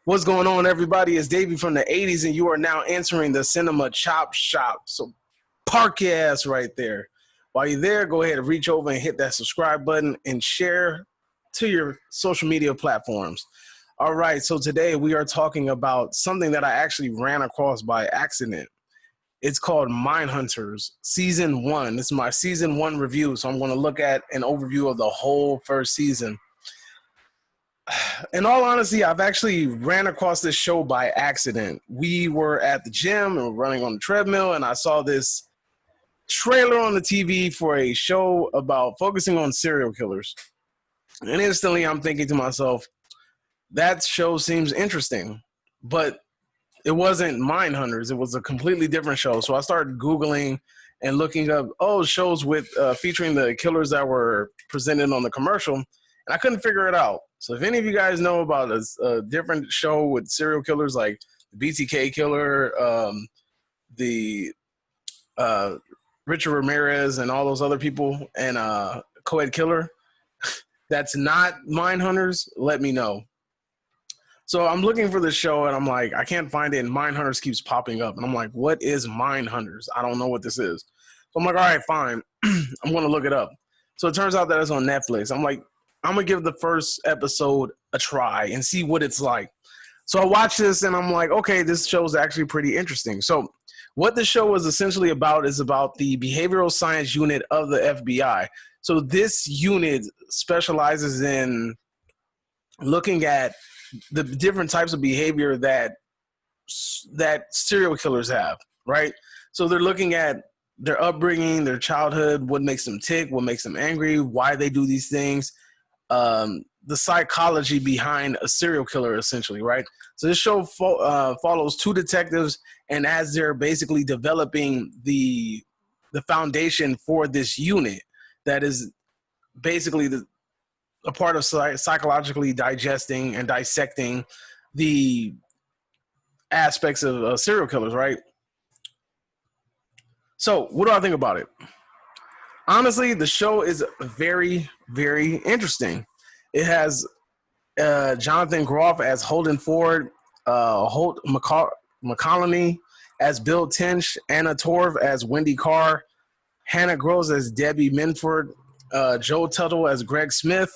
What's going on, everybody? It's Davey from the 80s, and you are now entering the Cinema Chop Shop. So park your ass right there. While you're there, go ahead and reach over and hit that subscribe button and share to your social media platforms. All right, so today we are talking about something that I actually ran across by accident. It's called Mindhunters Season 1. This is my Season 1 review, so I'm going to look at an overview of the whole first season. In all honesty, I've actually ran across this show by accident. We were at the gym and running on the treadmill, and I saw this trailer on the TV for a show about focusing on serial killers. And instantly I'm thinking to myself, that show seems interesting. But it wasn't Mindhunters. It was a completely different show. So I started Googling and looking up, shows with featuring the killers that were presented on the commercial, and I couldn't figure it out. So if any of you guys know about a different show with serial killers like the BTK killer, the Richard Ramirez and all those other people, and co-ed killer that's not Mindhunters, let me know. So I'm looking for the show, and I'm like, I can't find it, and Mindhunters keeps popping up. And I'm like, what is Mindhunters? I don't know what this is. So I'm like, all right, fine. I'm going to look it up. So it turns out that it's on Netflix. I'm like, I'm going to give the first episode a try and see what it's like. So I watched this, and I'm like, okay, this show is actually pretty interesting. So what the show is essentially about is about the behavioral science unit of the FBI. So this unit specializes in looking at the different types of behavior that serial killers have, right? So they're looking at their upbringing, their childhood, what makes them tick, what makes them angry, why they do these things, the psychology behind a serial killer, essentially, right? So this show follows two detectives, and as they're basically developing the foundation for this unit that is basically a part of psychologically digesting and dissecting the aspects of serial killers, right? So what do I think about it? Honestly, the show is very, very interesting. It has Jonathan Groff as Holden Ford, Holt McCallany as Bill Tench, Anna Torv as Wendy Carr, Hannah Gross as Debbie Minford, Joe Tuttle as Greg Smith,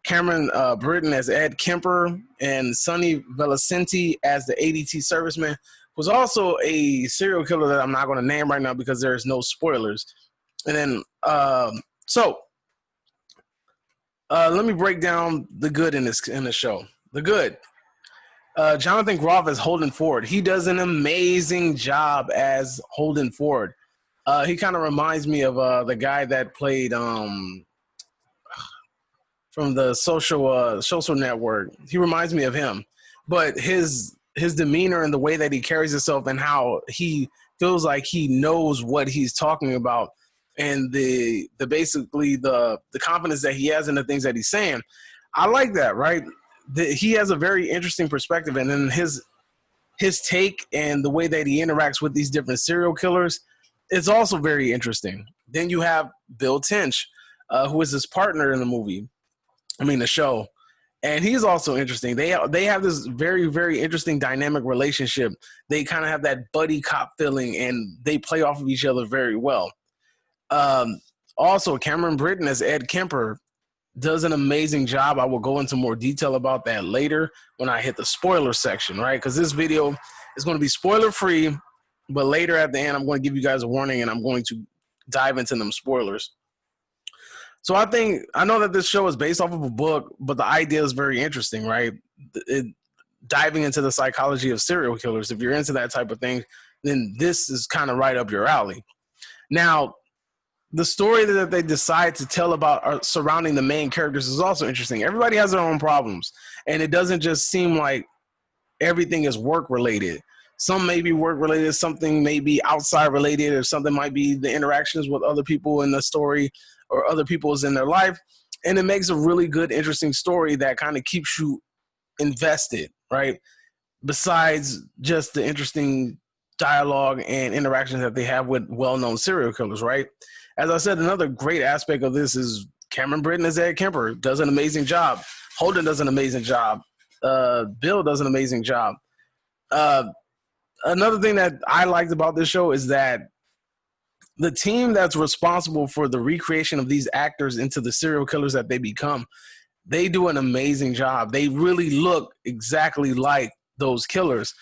Cameron Britton as Ed Kemper, and Sonny Velocenti as the ADT serviceman, who's also a serial killer that I'm not going to name right now because there's no spoilers. And then, let me break down the good in the show. The good. Jonathan Groff as Holden Ford. He does an amazing job as Holden Ford. He kind of reminds me of the guy that played from the social network. He reminds me of him, but his demeanor and the way that he carries himself and how he feels like he knows what he's talking about, and the basically the confidence that he has in the things that he's saying, I like that, right? He has a very interesting perspective, and then his take and the way that he interacts with these different serial killers is also very interesting. Then you have Bill Tench, who is his partner in the show, and he's also interesting. They have this very, very interesting dynamic relationship. They kind of have that buddy cop feeling, and they play off of each other very well. Also, Cameron Britton as Ed Kemper does an amazing job. I will go into more detail about that later when I hit the spoiler section, right? Because this video is going to be spoiler free, but later at the end, I'm going to give you guys a warning, and I'm going to dive into them spoilers. So I know that this show is based off of a book, but the idea is very interesting, right? Diving into the psychology of serial killers. If you're into that type of thing, then this is kind of right up your alley. Now, the story that they decide to tell about surrounding the main characters is also interesting. Everybody has their own problems, and it doesn't just seem like everything is work-related. Some may be work-related, something may be outside-related, or something might be the interactions with other people in the story or other people's in their life, and it makes a really good, interesting story that kind of keeps you invested, right? Besides just the interesting dialogue and interactions that they have with well-known serial killers, right? As I said, another great aspect of this is Cameron Britton as Ed Kemper does an amazing job. Holden does an amazing job. Bill does an amazing job. Another thing that I liked about this show is that the team that's responsible for the recreation of these actors into the serial killers that they become, they do an amazing job. They really look exactly like those killers.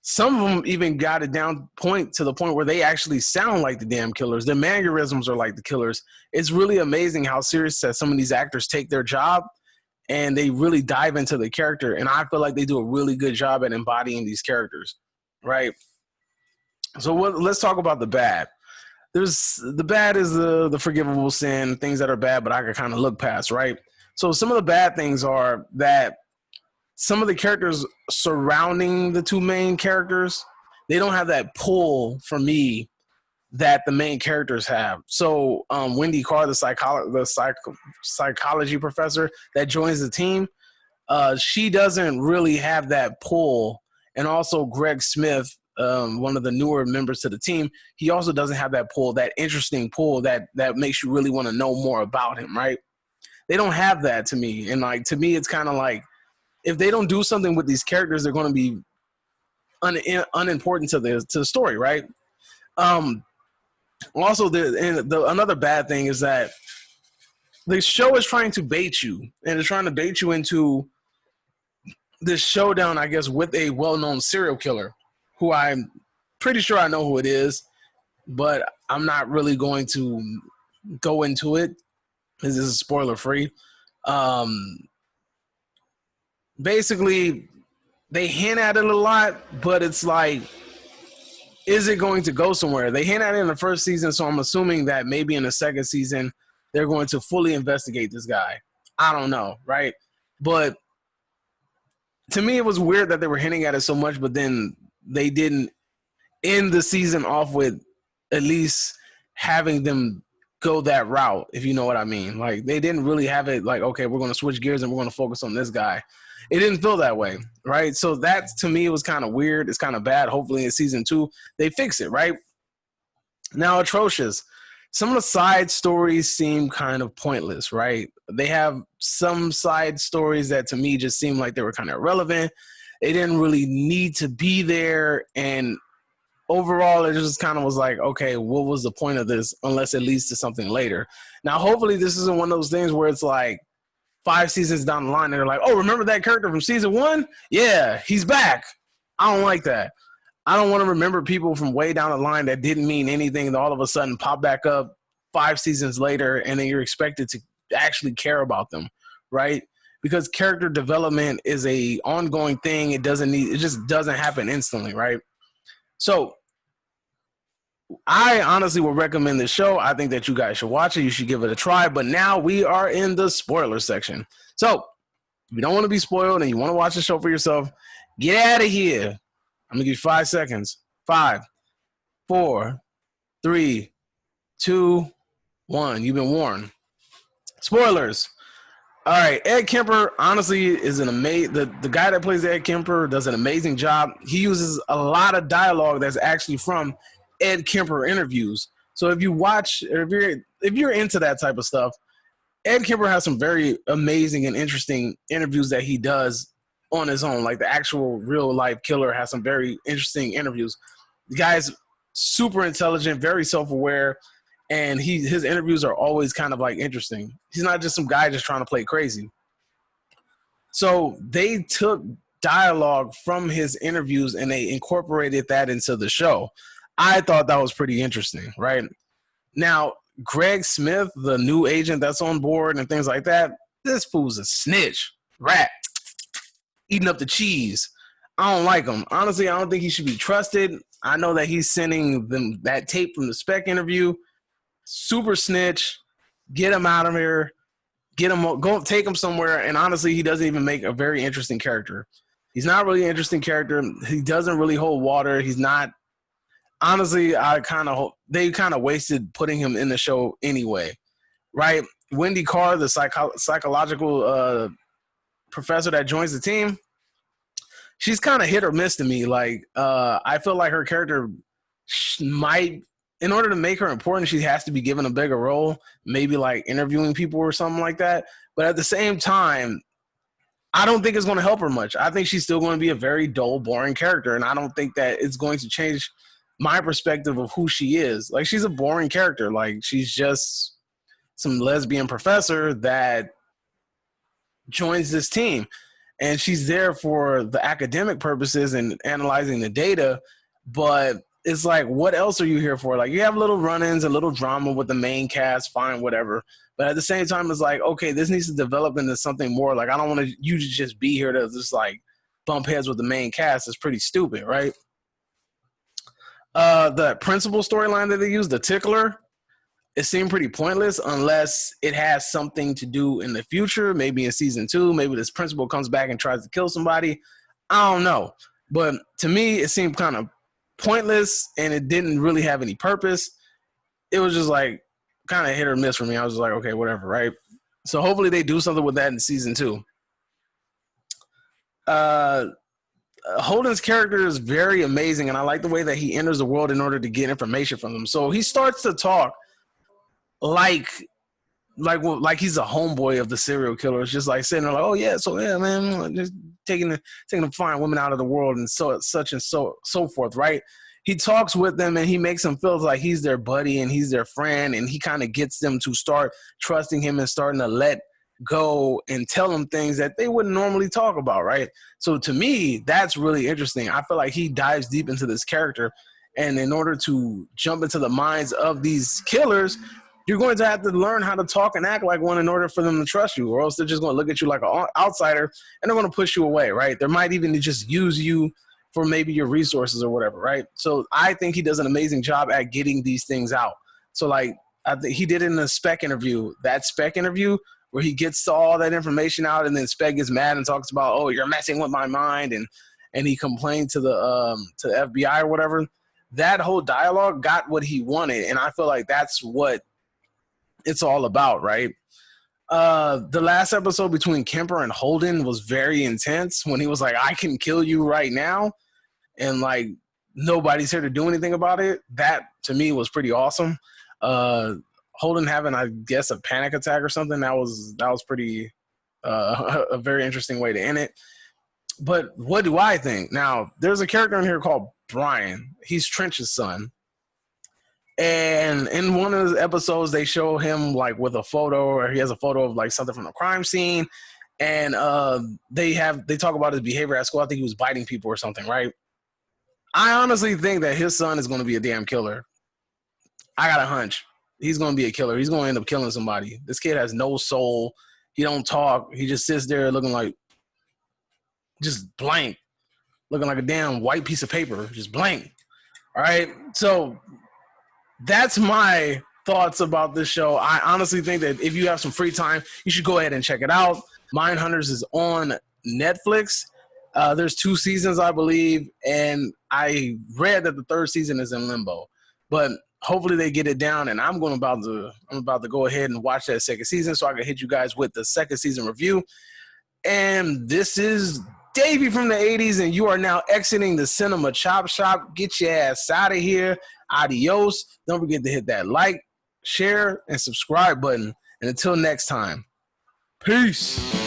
Some of them even got it down to the point where they actually sound like the damn killers. Their mannerisms are like the killers. It's really amazing how serious that some of these actors take their job and they really dive into the character. And I feel like they do a really good job at embodying these characters, right? So let's talk about the bad. The bad is the forgivable sin, things that are bad, but I can kind of look past, right? So some of the bad things are that some of the characters surrounding the two main characters, they don't have that pull for me that the main characters have. So Wendy Carr, the psychology professor that joins the team, she doesn't really have that pull. And also Greg Smith, one of the newer members to the team, he also doesn't have that pull, that interesting pull that makes you really want to know more about him, right? They don't have that to me. And like, to me, it's kind of like, if they don't do something with these characters, they're going to be unimportant to the story, right? Also, another bad thing is that the show is trying to bait you, and it's trying to bait you into this showdown, I guess, with a well-known serial killer, who I'm pretty sure I know who it is, but I'm not really going to go into it because this is spoiler-free. Basically, they hint at it a lot, but it's like, is it going to go somewhere? They hint at it in the first season, so I'm assuming that maybe in the second season, they're going to fully investigate this guy. I don't know, right? But to me, it was weird that they were hinting at it so much, but then they didn't end the season off with at least having them go that route, if you know what I mean. Like, they didn't really have it like, okay, we're going to switch gears and we're going to focus on this guy. It didn't feel that way, right? So that, to me, was kind of weird. It's kind of bad. Hopefully in season 2, they fix it, right? Now, atrocious. Some of the side stories seem kind of pointless, right? They have some side stories that, to me, just seem like they were kind of irrelevant. They didn't really need to be there, and overall, it just kind of was like, okay, what was the point of this unless it leads to something later? Now, hopefully this isn't one of those things where it's like 5 seasons down the line and they're like, oh, remember that character from season 1? Yeah, he's back. I don't like that. I don't want to remember people from way down the line that didn't mean anything and all of a sudden pop back up 5 seasons later and then you're expected to actually care about them, right? Because character development is a ongoing thing. It just doesn't happen instantly, right? So I honestly would recommend this show. I think that you guys should watch it. You should give it a try. But now we are in the spoiler section. So if you don't want to be spoiled and you want to watch the show for yourself, get out of here. I'm going to give you 5 seconds. 5, 4, 3, 2, 1. You've been warned. Spoilers. All right, Ed Kemper honestly is an amazing. The guy that plays Ed Kemper does an amazing job. He uses a lot of dialogue that's actually from Ed Kemper interviews. So if you watch, or if you're into that type of stuff, Ed Kemper has some very amazing and interesting interviews that he does on his own. Like the actual real life killer has some very interesting interviews. The guy's super intelligent, very self-aware, and his interviews are always kind of like interesting. He's not just some guy just trying to play crazy. So they took dialogue from his interviews and they incorporated that into the show. I thought that was pretty interesting, right? Now, Greg Smith, the new agent that's on board and things like that, this fool's a snitch, rat, eating up the cheese. I don't like him. Honestly, I don't think he should be trusted. I know that he's sending them that tape from the spec interview. Super snitch. Get him out of here. Go take him somewhere. And honestly, he doesn't even make a very interesting character. He's not really an interesting character. He doesn't really hold water. He's not. Honestly, they kind of wasted putting him in the show anyway, right? Wendy Carr, the psychological professor that joins the team, she's kind of hit or miss to me. Like, I feel like her character might, in order to make her important, she has to be given a bigger role, maybe like interviewing people or something like that. But at the same time, I don't think it's going to help her much. I think she's still going to be a very dull, boring character, and I don't think that it's going to change my perspective of who she is. Like, she's a boring character. Like, she's just some lesbian professor that joins this team, and she's there for the academic purposes and analyzing the data. But it's like, what else are you here for? Like, you have little run-ins, a little drama with the main cast, fine, whatever. But at the same time, it's like, okay, this needs to develop into something more. Like, I don't want you to just be here to just like bump heads with the main cast. It's pretty stupid, right? The principal storyline that they used, the tickler, it seemed pretty pointless unless it has something to do in the future. Maybe in season 2, maybe this principal comes back and tries to kill somebody. I don't know. But to me, it seemed kind of pointless, and it didn't really have any purpose. It was just like kind of hit or miss for me. I was just like, okay, whatever, right? So hopefully they do something with that in season 2. Holden's character is very amazing, and I like the way that he enters the world in order to get information from them. So he starts to talk like he's a homeboy of the serial killer. It's just like sitting there like, oh yeah, so yeah, man, just taking the fine women out of the world and such and so forth, right? He talks with them and he makes them feel like he's their buddy and he's their friend, and he kind of gets them to start trusting him and starting to let go and tell them things that they wouldn't normally talk about, right? So to me, that's really interesting. I feel like he dives deep into this character, and in order to jump into the minds of these killers, you're going to have to learn how to talk and act like one in order for them to trust you, or else they're just going to look at you like an outsider and they're going to push you away, right? They might even just use you for maybe your resources or whatever, right? So I think he does an amazing job at getting these things out. So like, I think he did it in a Spec interview. That Spec interview where he gets all that information out, and then Spec gets mad and talks about, oh, you're messing with my mind, and he complained to the FBI or whatever. That whole dialogue got what he wanted, and I feel like that's what it's all about, right? The last episode between Kemper and Holden was very intense when he was like, I can kill you right now, and like nobody's here to do anything about it. That to me was pretty awesome. Holden having, I guess, a panic attack or something, that was pretty a very interesting way to end it. But what do I think? Now, there's a character in here called Brian. He's Trench's son. And in one of the episodes, they show him like with a photo, or he has a photo of like something from a crime scene. And they talk about his behavior at school. I think he was biting people or something, right? I honestly think that his son is going to be a damn killer. I got a hunch. He's going to be a killer. He's going to end up killing somebody. This kid has no soul. He don't talk. He just sits there looking like just blank, looking like a damn white piece of paper, just blank. All right. So that's my thoughts about this show. I honestly think that if you have some free time, you should go ahead and check it out. Mindhunters is on Netflix. There's 2 seasons, I believe, and I read that the 3rd season is in limbo. But hopefully they get it down, and I'm about to go ahead and watch that 2nd season so I can hit you guys with the 2nd season review. And this is Davey from the 80s, and you are now exiting the Cinema Chop Shop. Get your ass out of here. Adios. Don't forget to hit that like, share, and subscribe button. And until next time, peace.